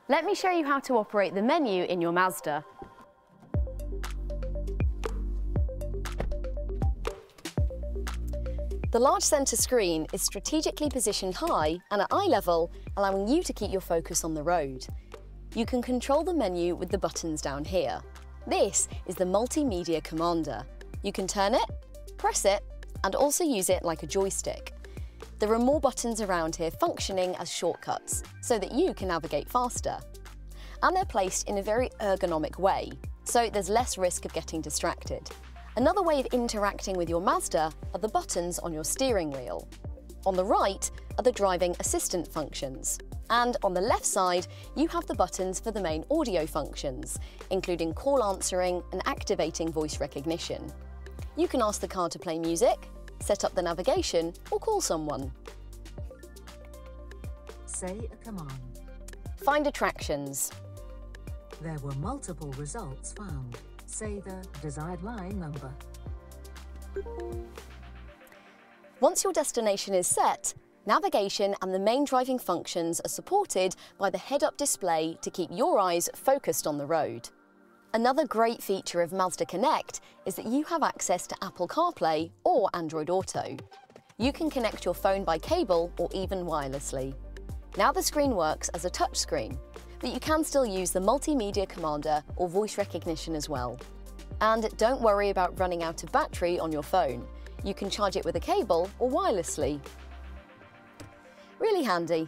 Let me show you how to operate the menu in your Mazda. The large centre screen is strategically positioned high and at eye level, allowing you to keep your focus on the road. You can control the menu with the buttons down here. This is the multimedia commander. You can turn it, press it, and also use it like a joystick. There are more buttons around here functioning as shortcuts so that you can navigate faster. And they're placed in a very ergonomic way, so there's less risk of getting distracted. Another way of interacting with your Mazda are the buttons on your steering wheel. On the right are the driving assistant functions. And on the left side, you have the buttons for the main audio functions, including call answering and activating voice recognition. You can ask the car to play music, set up the navigation, or call someone. Say a command. Find attractions. There were multiple results found. Say the desired line number. Once your destination is set, navigation and the main driving functions are supported by the head-up display to keep your eyes focused on the road. Another great feature of Mazda Connect is that you have access to Apple CarPlay or Android Auto. You can connect your phone by cable or even wirelessly. Now the screen works as a touchscreen, but you can still use the multimedia commander or voice recognition as well. And don't worry about running out of battery on your phone. You can charge it with a cable or wirelessly. Really handy.